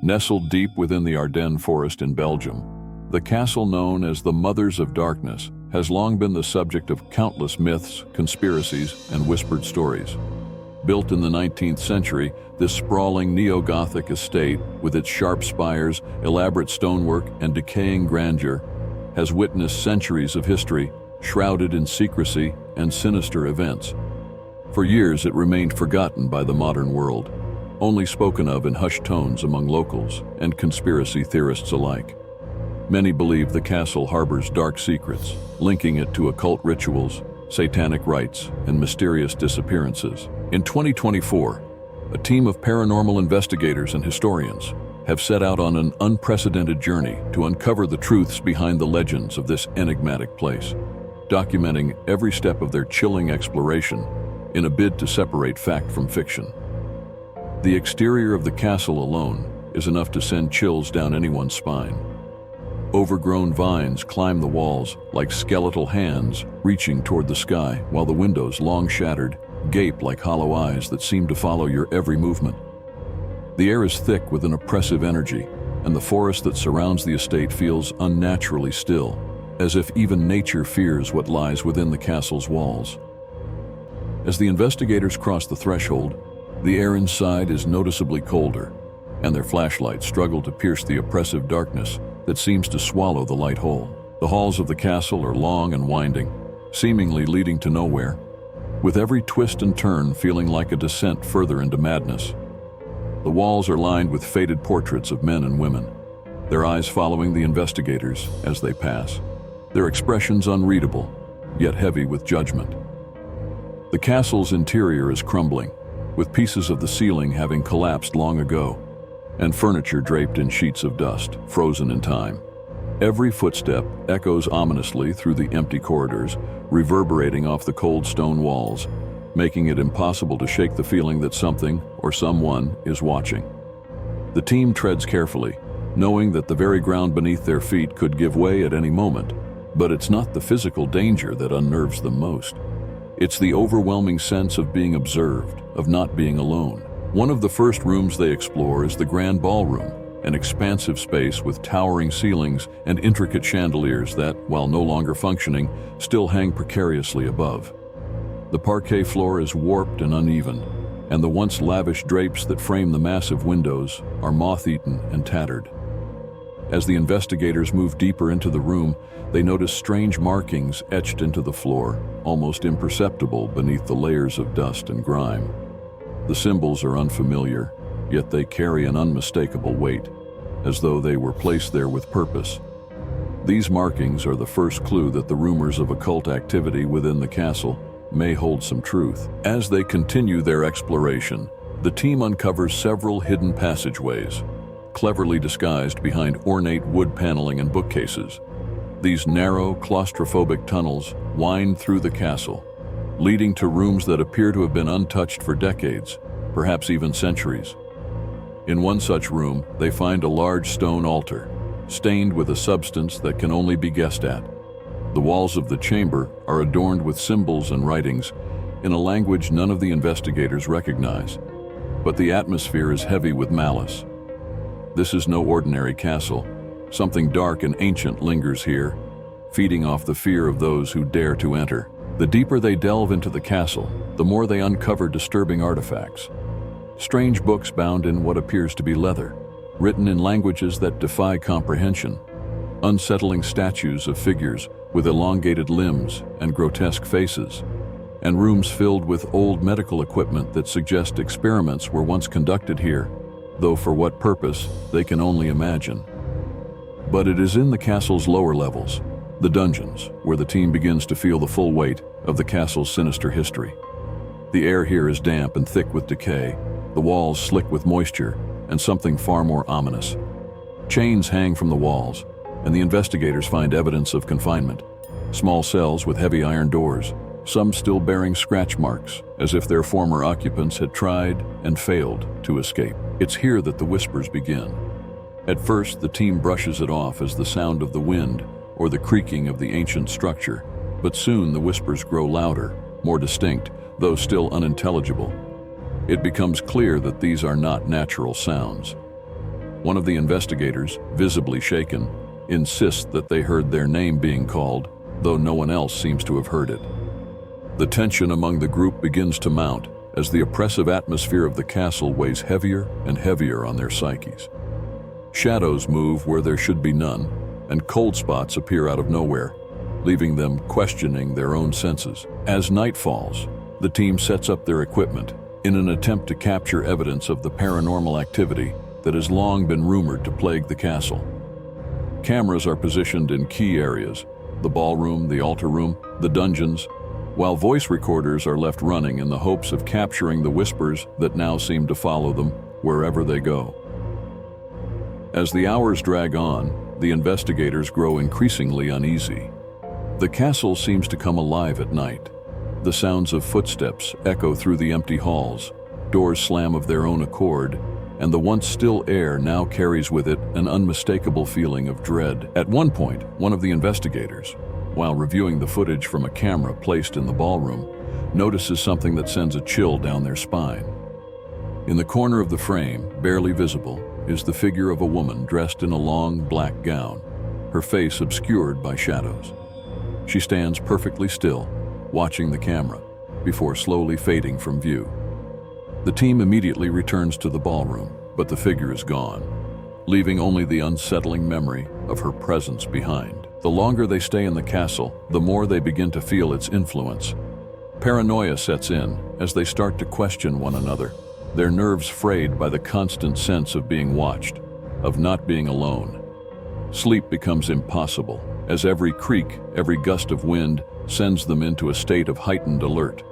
Nestled deep within the Ardennes forest in Belgium, the castle known as the Mothers of Darkness has long been the subject of countless myths, conspiracies, and whispered stories. Built in the 19th century, this sprawling neo-Gothic estate, with its sharp spires, elaborate stonework, and decaying grandeur, has witnessed centuries of history, shrouded in secrecy and sinister events. For years it remained forgotten by the modern world, only spoken of in hushed tones among locals and conspiracy theorists alike. Many believe the castle harbors dark secrets, linking it to occult rituals, satanic rites, and mysterious disappearances. In 2024, a team of paranormal investigators and historians have set out on an unprecedented journey to uncover the truths behind the legends of this enigmatic place, documenting every step of their chilling exploration in a bid to separate fact from fiction. The exterior of the castle alone is enough to send chills down anyone's spine. Overgrown vines climb the walls like skeletal hands reaching toward the sky, while the windows, long shattered, gape like hollow eyes that seem to follow your every movement. The air is thick with an oppressive energy, and the forest that surrounds the estate feels unnaturally still, as if even nature fears what lies within the castle's walls. As the investigators cross the threshold, the air inside is noticeably colder, and their flashlights struggle to pierce the oppressive darkness that seems to swallow the light whole. The halls of the castle are long and winding, seemingly leading to nowhere, with every twist and turn feeling like a descent further into madness. The walls are lined with faded portraits of men and women, their eyes following the investigators as they pass, their expressions unreadable, yet heavy with judgment. The castle's interior is crumbling, with pieces of the ceiling having collapsed long ago, and furniture draped in sheets of dust, frozen in time. Every footstep echoes ominously through the empty corridors, reverberating off the cold stone walls, making it impossible to shake the feeling that something or someone is watching. The team treads carefully, knowing that the very ground beneath their feet could give way at any moment, but it's not the physical danger that unnerves them most. It's the overwhelming sense of being observed, of not being alone. One of the first rooms they explore is the Grand Ballroom, an expansive space with towering ceilings and intricate chandeliers that, while no longer functioning, still hang precariously above. The parquet floor is warped and uneven, and the once lavish drapes that frame the massive windows are moth-eaten and tattered. As the investigators move deeper into the room, they notice strange markings etched into the floor, almost imperceptible beneath the layers of dust and grime. The symbols are unfamiliar, yet they carry an unmistakable weight, as though they were placed there with purpose. These markings are the first clue that the rumors of occult activity within the castle may hold some truth. As they continue their exploration, the team uncovers several hidden passageways, cleverly disguised behind ornate wood paneling and bookcases. These narrow, claustrophobic tunnels wind through the castle, leading to rooms that appear to have been untouched for decades, perhaps even centuries. In one such room, they find a large stone altar, stained with a substance that can only be guessed at. The walls of the chamber are adorned with symbols and writings in a language none of the investigators recognize, but the atmosphere is heavy with malice. This is no ordinary castle. Something dark and ancient lingers here, feeding off the fear of those who dare to enter. The deeper they delve into the castle, the more they uncover disturbing artifacts. Strange books bound in what appears to be leather, written in languages that defy comprehension. Unsettling statues of figures with elongated limbs and grotesque faces. And rooms filled with old medical equipment that suggest experiments were once conducted here, though for what purpose, they can only imagine. But it is in the castle's lower levels, the dungeons, where the team begins to feel the full weight of the castle's sinister history. The air here is damp and thick with decay, the walls slick with moisture, and something far more ominous. Chains hang from the walls, and the investigators find evidence of confinement. Small cells with heavy iron doors, some still bearing scratch marks, as if their former occupants had tried and failed to escape. It's here that the whispers begin. At first, the team brushes it off as the sound of the wind or the creaking of the ancient structure, but soon the whispers grow louder, more distinct, though still unintelligible. It becomes clear that these are not natural sounds. One of the investigators, visibly shaken, insists that they heard their name being called, though no one else seems to have heard it. The tension among the group begins to mount as the oppressive atmosphere of the castle weighs heavier and heavier on their psyches. Shadows move where there should be none, and cold spots appear out of nowhere, leaving them questioning their own senses. As night falls, the team sets up their equipment in an attempt to capture evidence of the paranormal activity that has long been rumored to plague the castle. Cameras are positioned in key areas: the ballroom, the altar room, the dungeons, while voice recorders are left running in the hopes of capturing the whispers that now seem to follow them wherever they go. As the hours drag on, the investigators grow increasingly uneasy. The castle seems to come alive at night. The sounds of footsteps echo through the empty halls, doors slam of their own accord, and the once still air now carries with it an unmistakable feeling of dread. At one point, one of the investigators, while reviewing the footage from a camera placed in the ballroom, notices something that sends a chill down their spine. In the corner of the frame, barely visible, is the figure of a woman dressed in a long black gown, her face obscured by shadows. She stands perfectly still, watching the camera, before slowly fading from view. The team immediately returns to the ballroom, but the figure is gone, leaving only the unsettling memory of her presence behind. The longer they stay in the castle, the more they begin to feel its influence. Paranoia sets in as they start to question one another, their nerves frayed by the constant sense of being watched, of not being alone. Sleep becomes impossible, as every creak, every gust of wind sends them into a state of heightened alert.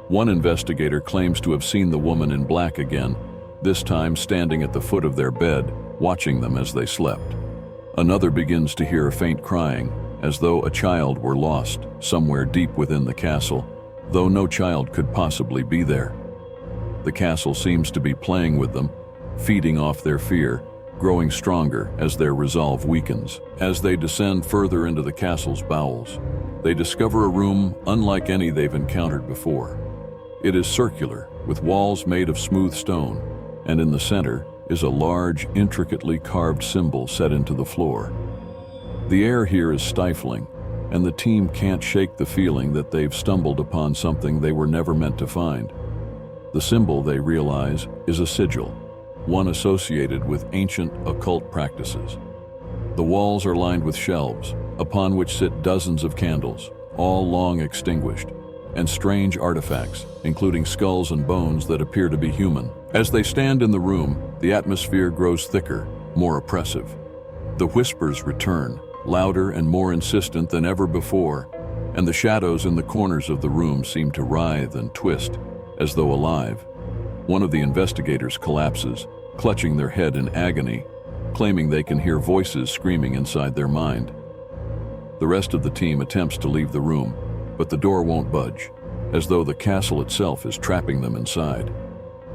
One investigator claims to have seen the woman in black again, this time standing at the foot of their bed, watching them as they slept. Another begins to hear faint crying, as though a child were lost somewhere deep within the castle, though no child could possibly be there. The castle seems to be playing with them, feeding off their fear, growing stronger as their resolve weakens. As they descend further into the castle's bowels, they discover a room unlike any they've encountered before. It is circular, with walls made of smooth stone, and in the center is a large, intricately carved symbol set into the floor. The air here is stifling, and the team can't shake the feeling that they've stumbled upon something they were never meant to find. The symbol, they realize, is a sigil, one associated with ancient occult practices. The walls are lined with shelves, upon which sit dozens of candles, all long extinguished, and strange artifacts, including skulls and bones that appear to be human. As they stand in the room, the atmosphere grows thicker, more oppressive. The whispers return, louder and more insistent than ever before, and the shadows in the corners of the room seem to writhe and twist, as though alive. One of the investigators collapses, clutching their head in agony, claiming they can hear voices screaming inside their mind. The rest of the team attempts to leave the room, but the door won't budge, as though the castle itself is trapping them inside.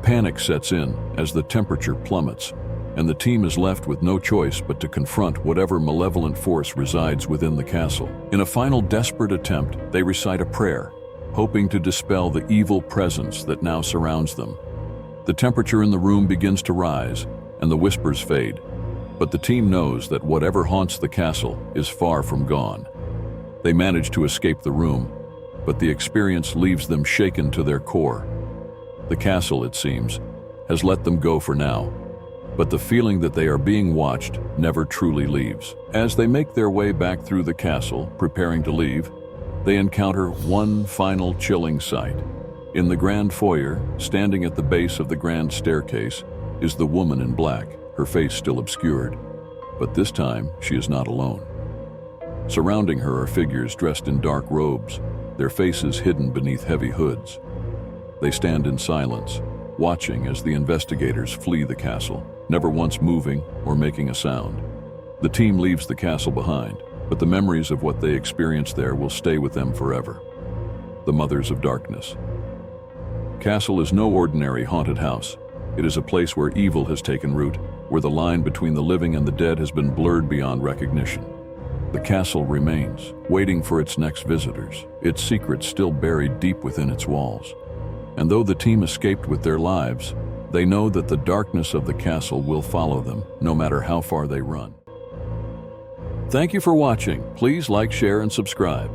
Panic sets in as the temperature plummets, and the team is left with no choice but to confront whatever malevolent force resides within the castle. In a final desperate attempt, they recite a prayer, hoping to dispel the evil presence that now surrounds them. The temperature in the room begins to rise, and the whispers fade, but the team knows that whatever haunts the castle is far from gone. They manage to escape the room, but the experience leaves them shaken to their core. The castle, it seems, has let them go for now, but the feeling that they are being watched never truly leaves. As they make their way back through the castle, preparing to leave, they encounter one final chilling sight. In the grand foyer, standing at the base of the grand staircase, is the woman in black, her face still obscured. But this time, she is not alone. Surrounding her are figures dressed in dark robes, their faces hidden beneath heavy hoods. They stand in silence, watching as the investigators flee the castle, never once moving or making a sound. The team leaves the castle behind, but the memories of what they experienced there will stay with them forever. The Mothers of Darkness. Castle is no ordinary haunted house. It is a place where evil has taken root, where the line between the living and the dead has been blurred beyond recognition. The castle remains, waiting for its next visitors, its secrets still buried deep within its walls. And though the team escaped with their lives, They know that the darkness of the castle will follow them, no matter how far they run. Thank you for watching. Please like, share, and subscribe.